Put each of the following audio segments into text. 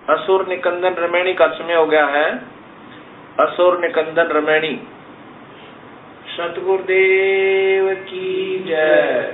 असुर निकंदन रमैणी का समय हो गया है। असुर निकंदन रमैणी। सतगुरुदेव की जय।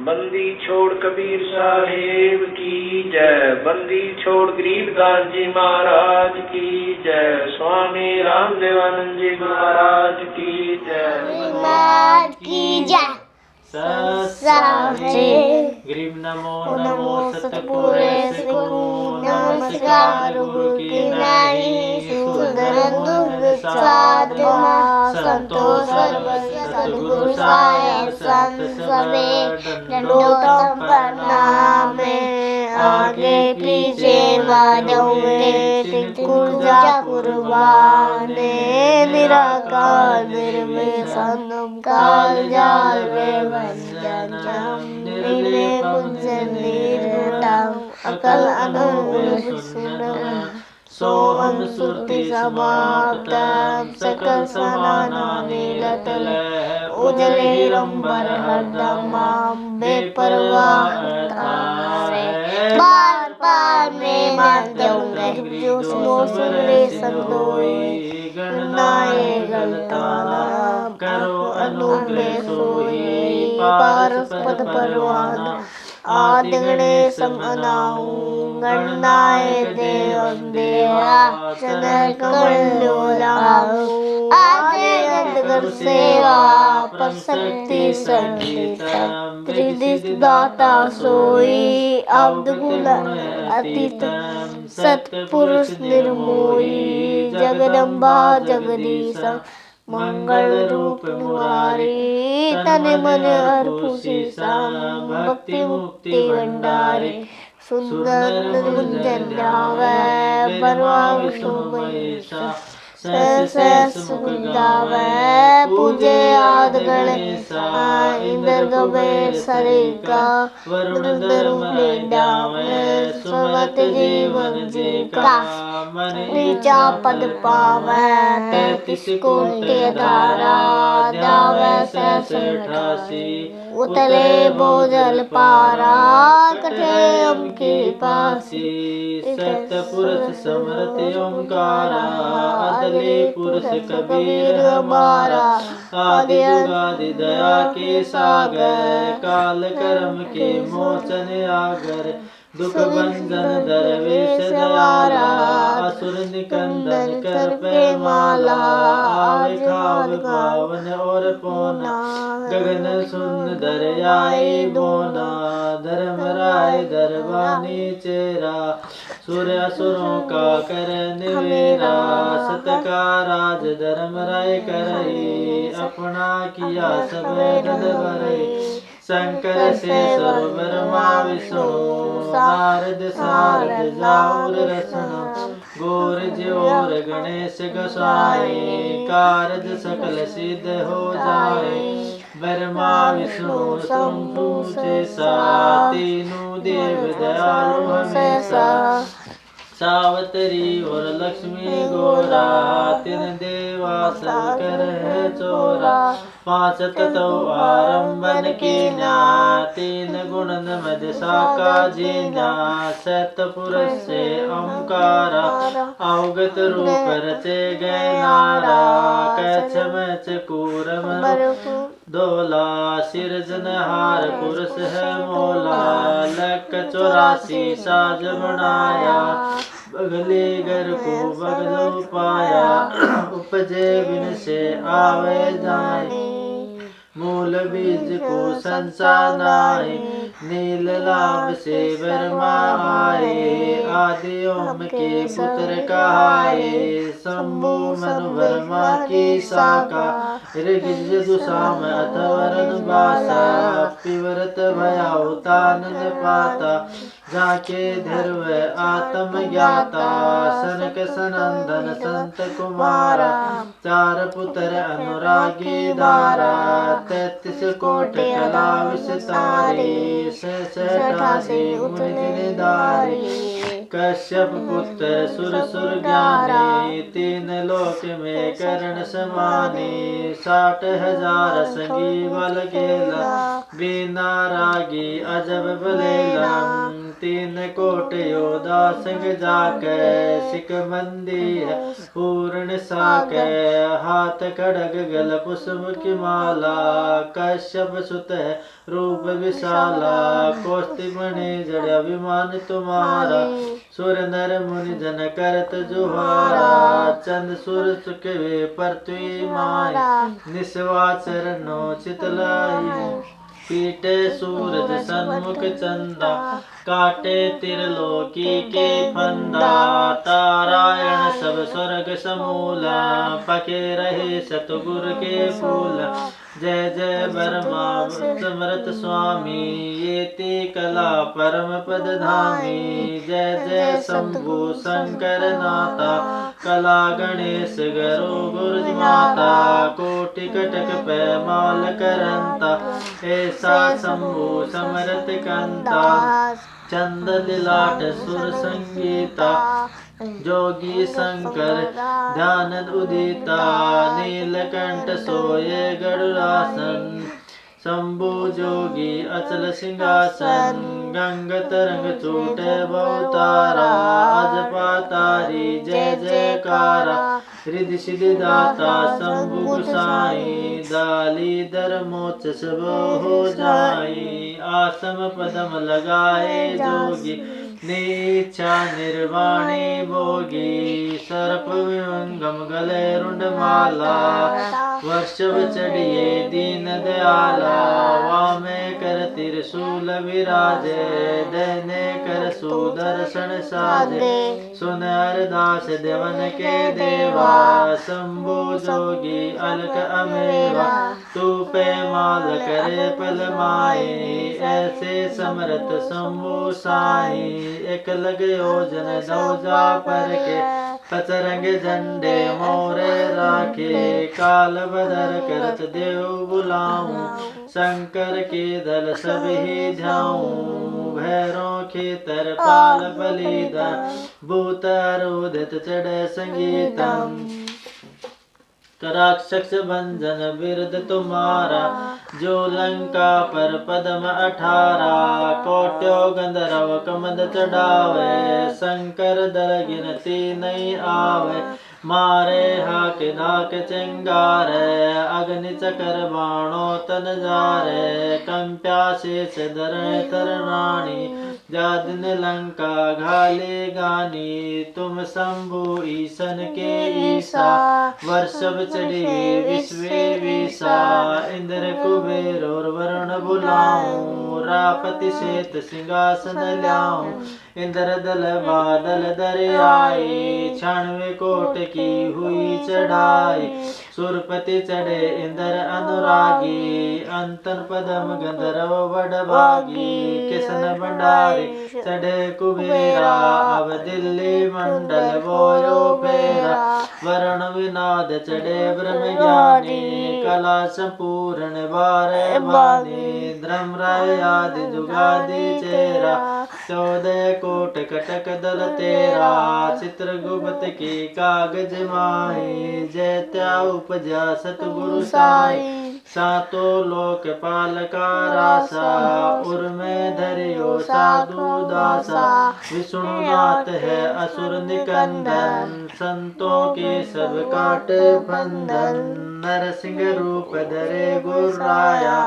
बंदी छोड़ कबीर साहेब की जय। बंदी छोड़ गरीबदास जी महाराज की जय। स्वामी रामदेवानंद जी महाराज की जय। गरीब नमो सतपुरे सिखो नमस्कार गुरु की नाही सुंदर दुर्ग साधमा संतो सर्व सतगुरु साहेब संत सबे दंडोतम प्रणाम। आगे पीछे माधवने कुंजा कुर्बाने निराकार निर्मय सनम काल जाल में भंजनम निर्ले पुंजन निर्गुणम अकल अनूर सुनम सोहम सुरति समाप्तम सकल समानानि लतल उजले हिरंबर हरदमाम बेपरवाह तारे बार बार में मान जाऊंगे जो सुनले संदोई गणनाए गलताना करो अनुग्रह सोई पारस पद परवाना आदि गणेश अनाऊ गणनाए देव देवा चनर कल्योलाऊ आदि गंधर्व सेवा पशक्ति संगीतम त्रिदिश दाता सोई अब्द गुण अतीतम सत्पुरुष निर्मोही जगदम्बा जगदीशम मंगल रूप निवारी तन मन अर्पुषी भक्ति मुक्ति भंडारी सुंदर गुंजन गावे परवाह शोभा सुख गावे पूजे आद गणेश इंद्र गवे सरिका वरुण धर्म डावे सुमत जीवन जी का नीचा पद पावे 33 कोटि धारा दावे 86 उतले बोझल पारा कठे की पासी सतपुरुष समर्थ ओंकारा अदले पुरुष कबीर हमारा आदि जुगादि दया के सागर काल कर्म के मोचन आगर दुख भंजन दरवेश दयारा असुर निकंदन कर पे माला आवे खाव पावन और पोना गगन सुन दरियाई बोना धर्म राय दरबानी चेरा सूर्य असुरों का कर निवेरा सत का राज धर्म राय करई अपना किया सब नद भरई शंकर से सर्वरमा विष्णु नारद सारद जाऊर रसनो गोर जोर गणेश गोसाई कारज सकल सिद्ध हो जाए ब्रह्मा विष्णु शंभु शेषा तीनों देव दयालु हमेशा सावतरी और लक्ष्मी गोरा तीन देवा सब कर है चोरा 5 तत्व आरंभन कीना 3 गुण मद साका जीना सतपुरुष से ओंकारा अवगत रूप रचे गए नारा कछ मच कूरम दोला सिरजनहार पुरुष है मोला लक 84 साज बनाया बगले घर को बगलो पाया उपजे बिन से आवे जाए मूल बीज को संसानाए नील लाभ से ब्रह्मा आए आदि ओम के पुत्र कहाए शंभु मनु ब्रह्मा की शाखा ऋग्यजुषाम अथवरन भाषा पिवरत भयावतानंद पाता जाके ध्रुव आत्म ज्ञाता सनक सनंदन संत कुमारा 4 पुत्र अनुरागी दारा 33 कोट कला विस्तारी 86 मुनिदारी कश्यप पुत्र सुर सुर ज्ञानी 3 लोक में करण समानी 60,000 संगी बल गेला बिना रागी अजब बलेला तीन कोट योधा संग जाके सिक बंदी है पूर्ण साके हाथ खड़ग गल पुष्प की माला कश्यप सुत है रूप विशाला कौस्तुभ मणि जड़ विमान तुम्हारा सुर नर मुनि जन करत जुहारा चंद सुर सुख वे पृथ्वी माई निस्वा चरणों चितलाई पीटे सूरज सन्मुख चंदा काटे त्रिलोकी के फंदा तारायण सब स्वर्ग समूला पके रहे सतगुरु के फूल जय जय बर्मा समर्थ स्वामी ये ते कला परम पद धामी जय जय शंभु शंकर नाथा कला गणेश गरो गुरु माता कोटि कटक पैमाल करंता ऐसा शंभु समरथ कंता चंद लिलाट सुर संगीता जोगी शंकर ध्यान उदिता नीलकंठ सोये गरुड़ासन शंभु जोगी अचल सिंहासन गंग तरंग छूटे बहुतारा अज पातारी जय जयकारा रिद्धि सिद्धि दाता शंभु गुसाई दाली दर मोच सब हो जाई आसम पदम लगाए जोगी नीचा निर्वाणी भोगी सर्प विहंगम गले रुंड माला वर्षव चढ़िए दीन दयाला वामे कर त्रिशूल विराजे दहने कर सुदर्शन साजे सुन हरदास देवन के देवा शंभु जोगी अलक अमेवा तू पे माल करे पल माए ऐसे समरथ शंभु साई एक लग योजन दौजा पर के पचरंग झंडे मोरे राखे काल बदर करत देव बुलाऊं शंकर के दल सब ही जाऊं भैरों के तरपाल बलिदान भूत रोदित चढ़े संगीतम राक्षस भंजन बिरद तुम्हारा जो लंका पर पदम 18 कोट्यो गंधर्व कमद चढ़ावे शंकर दल गिनती नहीं आवे मारे हाक धाक चिंगारे अग्नि चकर बाणो तन जारे कंप्या शेष धरण तरनाणी जादिन लंका घाले गानी तुम शंभु ईशन के ईसा वर्षभ चढ़ी विश्व विषा इंद्र कुबेर और वरुण बुलाऊं रापति श्वेत सिंहासन ल्याऊं इंद्र दल बादल दरियाई 96 कोट की हुई चढ़ाई सुरपति चढ़े इंद्र अनुरागी अंतन पदम गंधर्व बड़भागी किसन भंडारी चढ़े कुबेरा अब दिल्ली मंडल बोयो फेरा वरुण विनाद चढ़े ब्रह्म ज्ञानी कला संपूर्ण बारे बानी धर्मराय आदि जुगादि चेरा 14 कोट कटक दल तेरा चित्रगुप्त की कागज माही जैत्या उपजा सतगुरु साई सातों लोक पालका रासा उर्मे धरियो साधु दासा विष्णुनाथ है असुर निकंदन संतों के सब काटे बंधन नरसिंह रूप धरे गुर्राया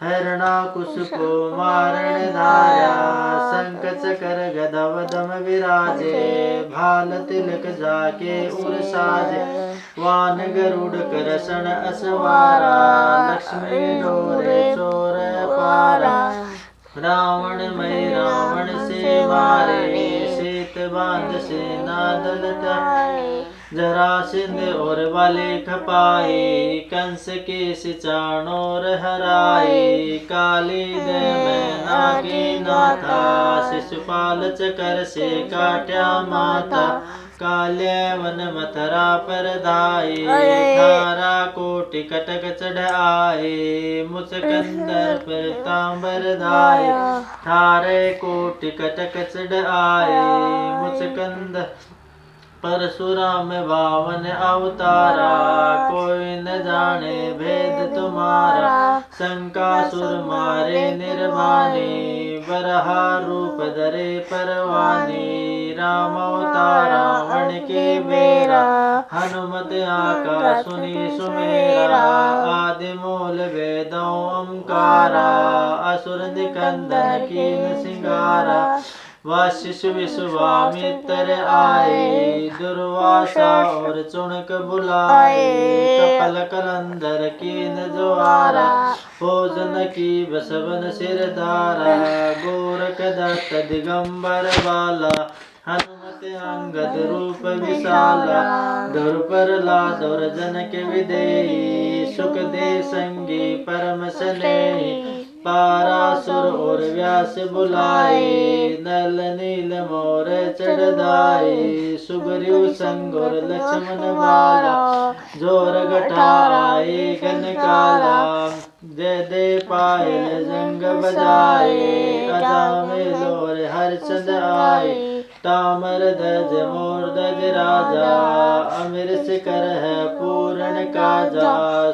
हरणा कुश को मारण धाया शंख चकर गदा वदम विराजे भाल तिलक जाके उर साजे वान गरुड़ करसन असवारा लक्ष्मी डोरे चोर पारा रावण मई रावण से मारे सीत बांध से नादल जरासंध और वाले खपाए कंस के सिचाणोर हराए काली दे में नागी नाथा शिशुपाल चकर से काट्या माता काले वन मथुरा पर धाये 18 कोटि कटक चढ़ आए मुचकंदर पर तांबर धाये 18 कोटि कटक चढ़ आए मुचकंदर परशुराम 52 अवतारा कोई न जाने भेद तुम्हारा शंकासुर मारे निर्वाणी बरहा रूप धरे परवानी, राम अवतार रावण के बेरा, हनुमत आका सुनी सुमेरा, आदि मूल वेदों ओंकारा, असुर निकंदन कीन सिंगारा, वशिष्ठ विश्वामित्र आए, दुर्वासा और चुनक बुलाए, कपल कलंदर कीन ज्वारा, भोजन की बसवन सिरधारा, गोरख दत्त दिगंबर बाला, हनुमत अंगद रूप विशाला, धुर प्रहलाद और जनक विदेही, सुख दे संगी परम स्नेही, पारासुर और व्यास बुलाए, नल नील मोर चढ़ाए, सुग्रीव संग और लक्ष्मण बाला, जोर घटाए गन काला, जय दे पायल जंग बजाए, अजामिल और हर्षद आए, तामर ध्वज मोर ध्वज राजा, अमीर शिखर है पूर्ण काजा,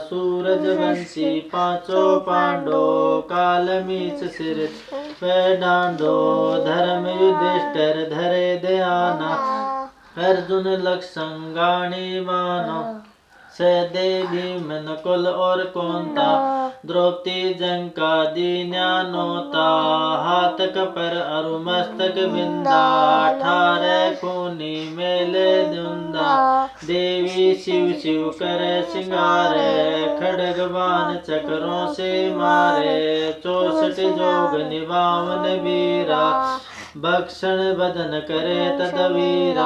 सूरज वंशी पांचों पांडो, काल मीच सिर पे डांडो, धर्म युधिष्ठिर धरे ध्याना, अर्जुन लक्षण गाणी मानो, सहदेवी नकुल और कुंता, द्रौपदी जंका दीन्यानोता, हाथ कपर अरु मस्तक बिंदा, 18 खूनी मेले दुंदा, देवी शिव शिव करे सिंगारे, खड्ग बाण चक्रों से मारे, 64 जोग निभावन वीरा, भक्षण बदन करे तदवीरा,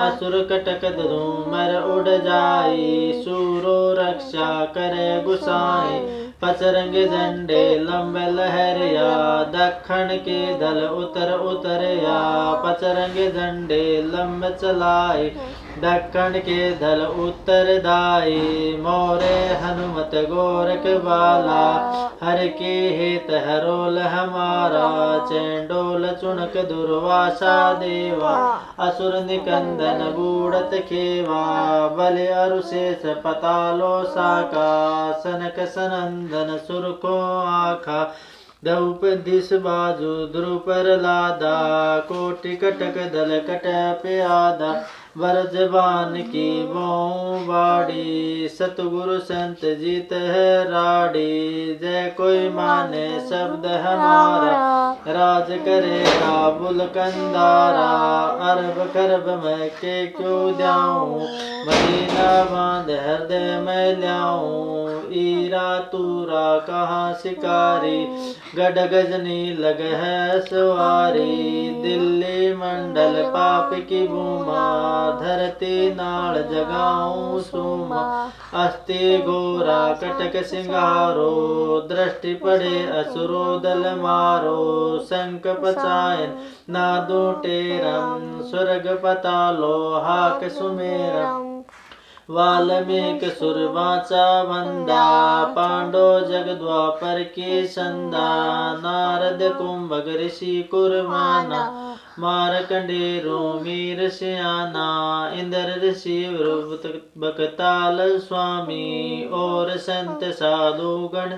असुर कटक धूमर उड़ जाई, सूरो रक्षा करे गुसाई, पचरंग झंडे लंबे लहरिया, दखन के दल उतर उतरया, पचरंग झंडे लंब चलाए, दखन के दल उत्तर दाई, मोरे हनुमत गोरख बाला, हर के हेत हरोल हमारा, चंडोल चुनक दुर्वासा देवा, असुर निकंदन बूढ़त खेवा, बलि अरुशेष पतालो साका, सनक सनंदन सुर को आखा, द्रौपदीस बाजू ध्रुव प्रहलादा, कोटि कटक दल कट प्यादा, वरजबान की बों बाड़ी, सतगुरु संत जीत है राड़ी, जय कोई माने शब्द हमारा, राज करेगा बुल कंदारा, अरब खरब मैं के क्यों द्याऊं, मदीना बांध हृदय में ल्याऊं, ईरा तूरा कहाँ शिकारी, गढ़ गजनी लग है सवारी, दिल्ली मंडल पाप की भूमा, धरती नाल जगाऊं सूमा, अस्ति घोरा कटक सिंगारो, दृष्टि पड़े असुरो दल मारो, शंख पचायन नादो टेरम, स्वर्ग पतालो हाक सुमेरम, वाल्मीक सुर बाचा बंदा, पांडो जग द्वापर की संदा, नारद कुंभक ऋषि कुरमाना, मारकंडेरो मीर सियाना, इंद्र ऋषि बकताल स्वामी, और संत साधु गण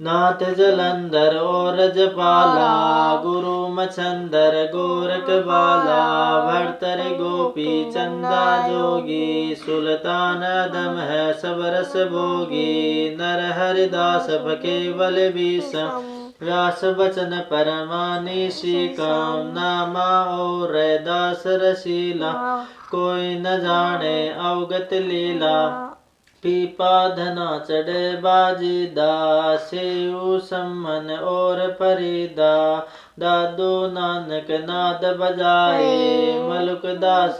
नाथ जलंधर और रजपाला, गुरु मछंदर गोरख बाला, भरतर गोपी चंदा जोगी, सुल्तान अदम है सब रस भोगी, नर हरिदास केवल भीषम, व्यास बचन परमानी श्रीकाम, नामा और दास रसीला, कोई न जाने अवगत लीला, पीपा धना चढ़े बाजीदा, सेऊ सम्मन और फरीदा, दादू नानक नाद बजाए, मलुक दास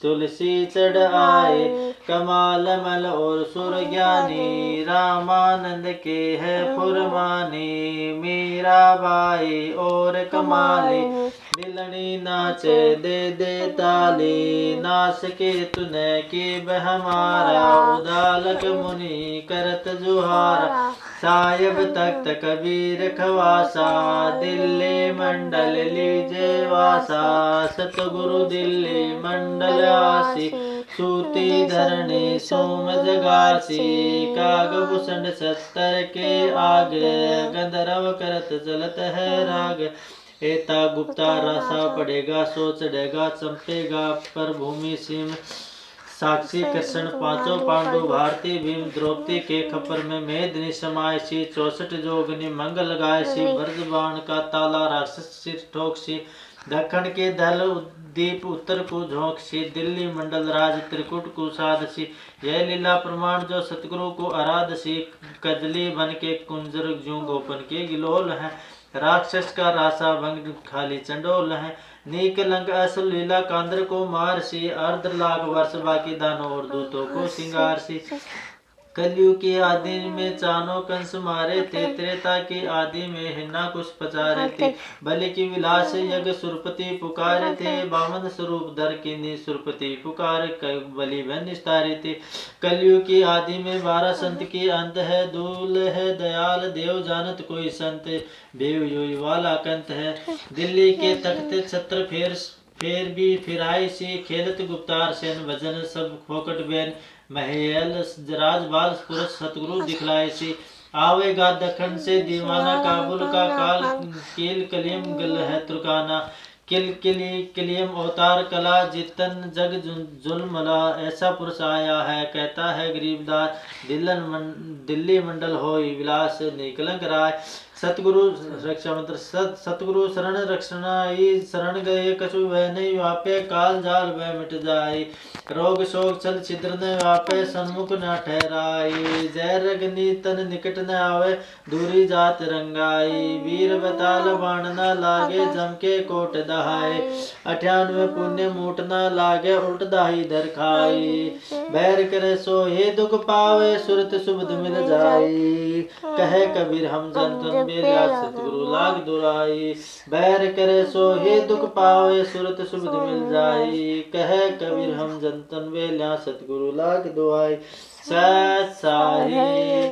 तुलसी चढ़ आए, कमाल मल और सुर ज्ञानी, रामानंद के है फुरमानी, मीरा बाई और कमाली, दिलनी नाचे दे दे ताली, नास के तूने की हमारा, उदालक मुनि करत जुहारा, साहिब तख्त कबीर खवासा, दिल्ली मंडल लीजे वासा। सतगुरु दिल्ली मंडल आसी, सूती धरणी सोम जगासी। कागभूषण 70 के आगे, गंधर्व करत चलत है राग। एता गुप्ता रासा पड़ेगा, सो चढ़ेगा चंपेगा पर भूमि सीम। साक्षी कृष्ण पांचों पांडु भारती भीम द्रौपदी के खपर में मेदनी समायसी। 64 जोगनी मंगल गायसी, ब्रजबाण का ताला राक्षस सिर ठोकसी। दक्षिण के दल दीप उत्तर को झोंकसी, दिल्ली मंडल राज त्रिकुट को साधसी। यह लीला प्रमाण जो सतगुरु को आराधसी, कजली बन के कुंजर ज्यों गोपन के गिलोल है। राक्षस का रासा भंग खाली चंडोल है, नीक लंक असल लीला कांद्र को मारसी। अर्ध लाख वर्ष बाकी दानों और दूतों को सिंगारसी। कलयुग की आदि में चानों कंस मारे थे, त्रेता की आदि में हिन्ना कुछ पचारे थे। बलि की विलास यज्ञ सुरपति पुकारे थे, बामन स्वरूप धर की सुरपति पुकार बलि बन निस्तारे थे। कलयुग की आदि में 12 संत की अंत है, दूल है दयाल देव जानत कोई संत। बेव योई वाला कंत है, दिल्ली के तख्त छत्र फेर भी फिराई सी। खेलत गुप्तार सेन भजन सब फोकट बैन, महल राजबाल पुरुष सतगुरु दिखलाए सी। आवेगा दखन से दीवाना, काबुल का काल कील कलियम गल है तुर्काना। किलियम अवतार कला जितन जग जुलमला, ऐसा पुरुष आया है कहता है गरीबदार। दिल्ली मंडल होई विलास निकलंक राय। सतगुरु रक्षा मंत्र। सतगुरु शरण रक्षणाई, शरण गए कछु भय नहीं वापे। काल जाल भय मिट जाई, रोग शोक छल छिद्र न वापे। सन्मुख न ठहराई, जय रगनी तन निकट न आवे। दूरी जात रंगाई, वीर बताल बाण न लागे। जम के कोट दहाए, 98 पुण्य मूट न लागे। उल्ट दाही धर खाई, बैर करे सो हे दुख पावे। सुरत सुबद मिल जाई, कहे कबीर हम जन बेला सतगुरु लाग दुराई। बैर करे सो हे दुख पावे, सुरत सुबद मिल जाई। कहे कबीर हम जन तन बेला सतगुरु लाग दुआई। सत साही।